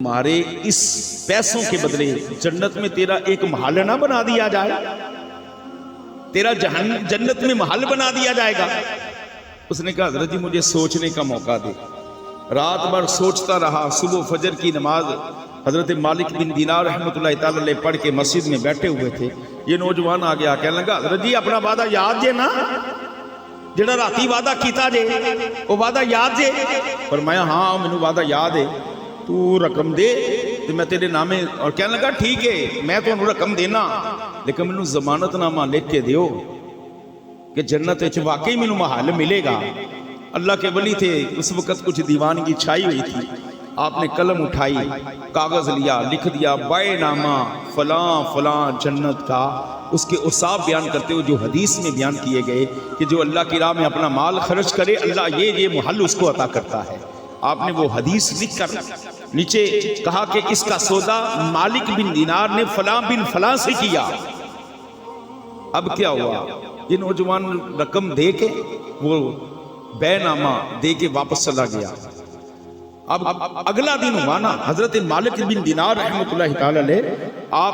تمہارے اس پیسوں کے بدلے جنت میں تیرا ایک محل نہ بنا دیا جائے، تیرا جنت میں محل بنا دیا جائے گا۔ اس نے کہا حضرت جی مجھے سوچنے کا موقع دے۔ رات بھر سوچتا رہا۔ صبح فجر کی نماز حضرت مالک بن دینار رحمۃ اللہ تعالی علیہ پڑھ کے مسجد میں بیٹھے ہوئے تھے۔ یہ نوجوان آ گیا، کہنے لگا حضرت جی اپنا وعدہ یاد جے نا، جڑا راتی وعدہ کیتا جے وہ وعدہ یاد جے؟ فرمایا ہاں مینوں وعدہ یاد ہے، تو رقم دے تو میں تیرے نامے۔ اور کہنے لگا ٹھیک ہے میں تو رقم دینا، لیکن مینوں ضمانت نامہ لکھ کے دیو کہ جنت وچ واقعی مینوں محل ملے گا۔ اللہ کے ولی تھے، اس وقت کچھ دیوانگی چھائی ہوئی تھی۔ آپ نے قلم اٹھائی، کاغذ لیا، لکھ دیا بائے نامہ فلاں فلاں جنت کا، اس کے اوصاف بیان کرتے ہوئے جو حدیث میں بیان کیے گئے کہ جو اللہ کی راہ میں اپنا مال خرچ کرے اللہ یہ محل اس کو عطا کرتا ہے۔ آپ نے وہ حدیث لکھ کر نیچے کہا کہ اس کا سودا مالک بن دینار نے فلاں بن فلاں سے کیا۔ اب کیا ہوا؟ یہ نوجوان رقم دے کے وہ بے نامہ دے کے واپس چلا گیا۔ اب اگلا دن ہوا نا، حضرت مالک بن دینار رحمۃ اللہ تعالی علیہ آپ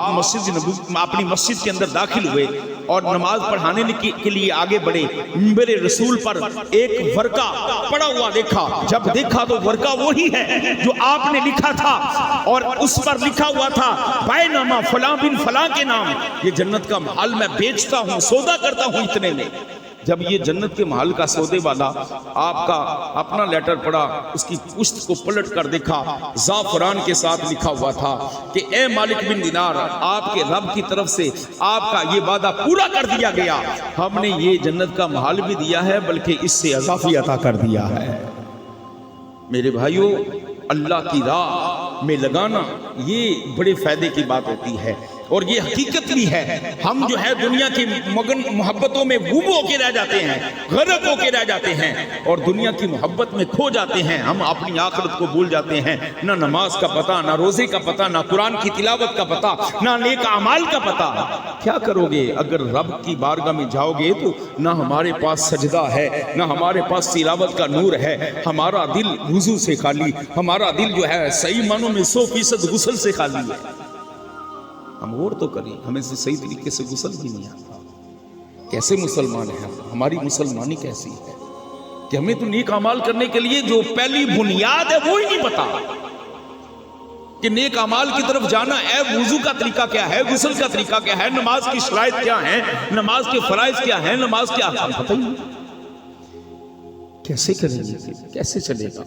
اپنی مسجد کے اندر داخل ہوئے اور نماز پڑھانے کے لیے آگے بڑھے۔ منبر رسول پر ایک ورقہ پڑا ہوا دیکھا، جب دیکھا تو ورقہ وہی ہے جو آپ نے لکھا تھا، اور اس پر لکھا ہوا تھا بائے نامہ فلاں بن فلاں کے نام، یہ جنت کا محل میں بیچتا ہوں، سودا کرتا ہوں اتنے میں۔ جب یہ جنت کے محل کا سودے والا آپ کا اپنا لیٹر پڑھا، اس کی پشت کو پلٹ کر دیکھا، زعفران کے ساتھ لکھا ہوا تھا کہ اے مالک بن دینار، آپ کے رب کی طرف سے آپ کا یہ وعدہ پورا کر دیا گیا، ہم نے یہ جنت کا محل بھی دیا ہے بلکہ اس سے اضافی عطا کر دیا ہے۔ میرے بھائیوں، اللہ کی راہ میں لگانا یہ بڑے فائدے کی بات ہوتی ہے، اور یہ حقیقت بھی ہے۔ ہم جو ہے دنیا کی مگن محبتوں میں غوب ہو کے رہ جاتے ہیں، غرق ہو کے رہ جاتے ہیں، اور دنیا کی محبت میں کھو جاتے ہیں۔ ہم اپنی آخرت کو بھول جاتے ہیں، نہ نماز کا پتہ، نہ روزے کا پتہ، نہ قرآن کی تلاوت کا پتہ، نہ نیک اعمال کا پتہ۔ کیا کرو گے اگر رب کی بارگاہ میں جاؤ گے تو نہ ہمارے پاس سجدہ ہے، نہ ہمارے پاس تلاوت کا نور ہے، ہمارا دل وضو سے خالی، ہمارا دل جو ہے صحیح معنوں میں 100% غسل سے خالی ہے۔ ہم اور تو کریں، ہمیں سے صحیح طریقے سے غسل بھی نہیں آتا۔ کیسے مسلمان ہیں؟ ہماری مسلمانی کیسی ہے کہ ہمیں تو نیک اعمال کرنے کے لیے جو پہلی بنیاد ہے وہ ہی نہیں پتا کہ نیک اعمال کی طرف جانا ہے، وضو کا طریقہ کیا ہے، غسل کا طریقہ کیا ہے، نماز کی شرائط کیا ہیں، نماز کے فرائض کیا ہیں، نماز کے احکام پتہ ہی نہیں۔ کیسے کریں گے؟ کیسے چلے گا؟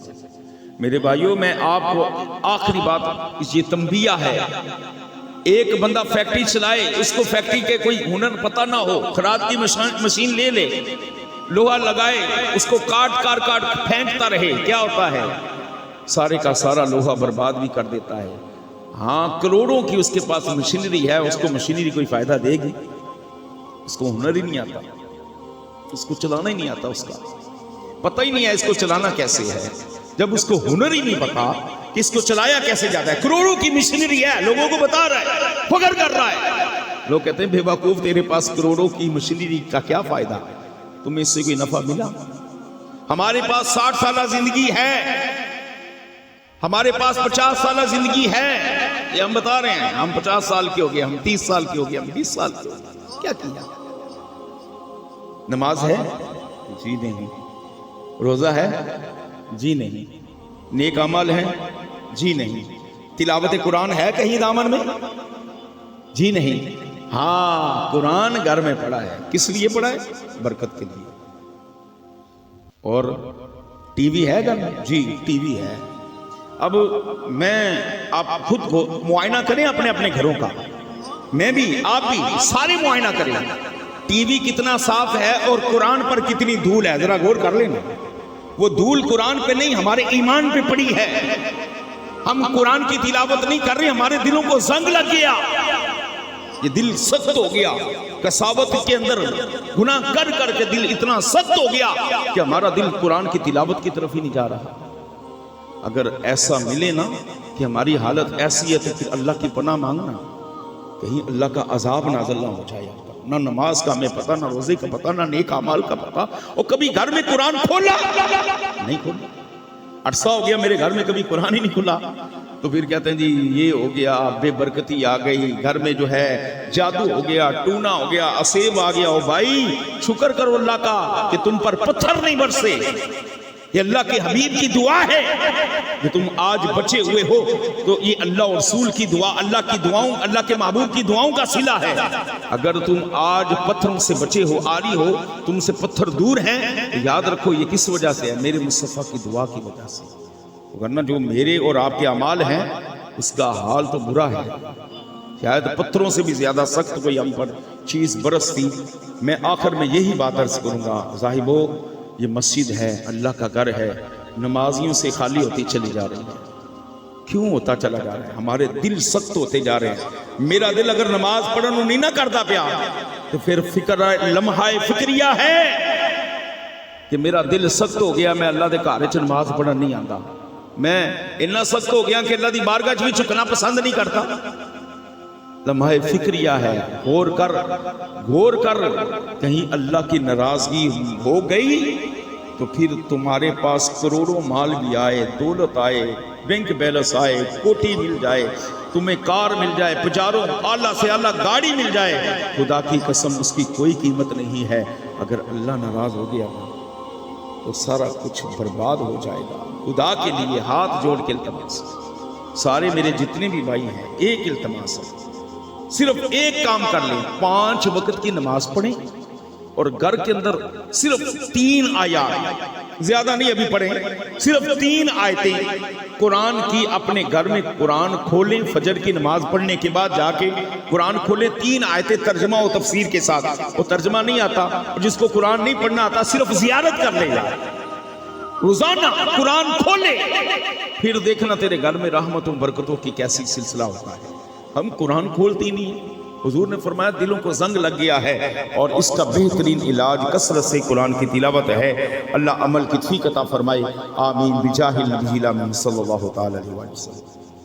میرے بھائیوں، میں آپ کو آخری بات یہ تنبیہ ہے، ایک بندہ فیکٹری چلائے، اس کو فیکٹری کے کوئی ہنر پتہ نہ ہو، کھراد کی مشین لے لے، لوہا لگائے، اس کو کاٹ پھینکتا رہے، کیا ہوتا ہے؟ سارے کا سارا لوہا برباد بھی کر دیتا ہے۔ ہاں کروڑوں کی اس کے پاس مشینری ہے، اس کو مشینری کوئی فائدہ دے گی؟ اس کو ہنر ہی نہیں آتا، اس کو چلانا ہی نہیں آتا، اس کا پتہ ہی نہیں ہے اس کو چلانا کیسے ہے۔ جب اس کو ہنر ہی نہیں پتا کہ اس کو چلایا کیسے جاتا ہے، کروڑوں کی مشینری ہے، لوگوں کو بتا رہا ہے، فخر کر رہا ہے، لوگ کہتے ہیں بے وقوف تیرے پاس کروڑوں کی مشینری کا کیا فائدہ، تمہیں اس سے کوئی نفع ملا؟ ہمارے پاس 60 سالہ زندگی ہے، ہمارے پاس 50 سالہ زندگی ہے، یہ ہم بتا رہے ہیں، ہم 50 سال کے ہو گئے، ہم 30 سال کے ہو گئے، ہم 20 سال کے ہو گئے، کیا کیا؟ نماز ہے؟ جی نہیں۔ روزہ ہے؟ جی نہیں۔ نیک عمل ہے؟ جی نہیں۔ تلاوت قرآن ہے کہیں دامن میں؟ جی نہیں۔ ہاں قرآن گھر میں پڑھا ہے، کس لیے پڑھا ہے؟ برکت کے لیے۔ اور ٹی وی ہے گھر میں؟ جی ٹی وی ہے۔ اب آپ خود کو معائنہ کریں اپنے اپنے گھروں کا، میں بھی، آپ بھی، سارے معائنہ کریں، ٹی وی کتنا صاف ہے اور قرآن پر کتنی دھول ہے، ذرا غور کر لینا۔ وہ دھول قرآن پہ نہیں، ہمارے ایمان پہ پڑی ہے۔ ہم قرآن کی تلاوت نہیں کر رہے، ہمارے دلوں کو زنگ لگ گیا، یہ دل سخت ہو گیا، قساوت کے اندر گناہ کر کر کے دل اتنا سخت ہو گیا کہ ہمارا دل قرآن کی تلاوت کی طرف ہی نہیں جا رہا۔ اگر ایسا ملے نا کہ ہماری حالت ایسی ہے تو پھر اللہ کی پناہ مانگنا، کہیں اللہ کا عذاب نازل نہ ہو جائے۔ نہ نماز کا ہمیں پتہ، نہ روزے کا پتہ، نہ نیک اعمال کا پتہ، اور کبھی گھر میں قرآن کھولا نہیں کھولا، عرصہ ہو گیا میرے گھر میں کبھی قرآن ہی نہیں کھلا۔ تو پھر کہتے ہیں جی یہ ہو گیا، بے برکتی آ گئی، گھر میں جو ہے جادو ہو گیا، ٹونا ہو گیا، اسیب آ گیا۔ او بھائی شکر کرو اللہ کا کہ تم پر پتھر نہیں برسے، یہ اللہ کے حبیب کی دعا ہے کہ تم آج بچے ہوئے ہو، تو یہ اللہ اور رسول کی دعا، اللہ کی دعاؤں، اللہ کے محبوب کی دعاؤں کا صلہ ہے۔ اگر تم آج پتھروں سے بچے ہو، آری ہو، تم سے پتھر دور ہیں، تو یاد رکھو یہ کس وجہ سے ہے؟ میرے مصطفیٰ کی دعا کی وجہ سے۔ ورنہ جو میرے اور آپ کے اعمال ہیں اس کا حال تو برا ہے، شاید پتھروں سے بھی زیادہ سخت کوئی ہم پر چیز برستی۔ میں آخر میں یہی بات عرض کروں گا، صاحبو یہ مسجد ہے، اللہ کا گھر ہے، نمازیوں سے خالی ہوتی چلی جا رہی ہے۔ کیوں ہوتا چلا جا رہا ہے؟ ہمارے دل سخت ہوتے جا رہے ہیں۔ میرا دل اگر نماز پڑھنوں نہیں نہ کرتا پیا تو پھر لمحہ فکریہ ہے کہ میرا دل سخت ہو گیا، میں اللہ دے گھر وچ نماز پڑھن نہیں آندا، میں اتنا سخت ہو گیا کہ اللہ دی بارگاہ وچ بھی جھکنا پسند نہیں کرتا۔ لمحہ فکریہ ہے، غور کر کہیں اللہ کی ناراضگی ہو گئی تو پھر تمہارے پاس کروڑوں مال بھی آئے، دولت آئے، بینک بیلنس آئے، کوٹھی مل جائے، تمہیں کار مل جائے، پجاروں اعلیٰ سے اعلیٰ گاڑی مل جائے، خدا کی قسم اس کی کوئی قیمت نہیں ہے۔ اگر اللہ ناراض ہو گیا تو سارا کچھ برباد ہو جائے گا۔ خدا کے لیے ہاتھ جوڑ کے التماس، سارے میرے جتنے بھی بھائی ہیں، ایک التماس ہے، صرف ایک کام کر لیں، 5 وقت کی نماز پڑھیں اور گھر کے اندر صرف 3 آیات، زیادہ نہیں ابھی پڑھیں، صرف 3 آیتیں قرآن کی اپنے گھر میں قرآن کھولیں، فجر کی نماز پڑھنے کے بعد جا کے قرآن کھولیں، 3 آیتیں ترجمہ و تفسیر کے ساتھ۔ وہ ترجمہ نہیں آتا اور جس کو قرآن نہیں پڑھنا آتا صرف زیارت کر لے گا، روزانہ قرآن کھولے، پھر دیکھنا تیرے گھر میں رحمتوں برکتوں کی کیسی سلسلہ ہوتا ہے۔ ہم قرآن کھولتی نہیں۔ حضور نے فرمایا دلوں کو زنگ لگ گیا ہے اور اس کا بہترین علاج کثرت سے قرآن کی تلاوت ہے۔ اللہ عمل کی توفیق عطا فرمائے، آمین بجاہ النبی الامین صلی اللہ تعالی علیہ وسلم۔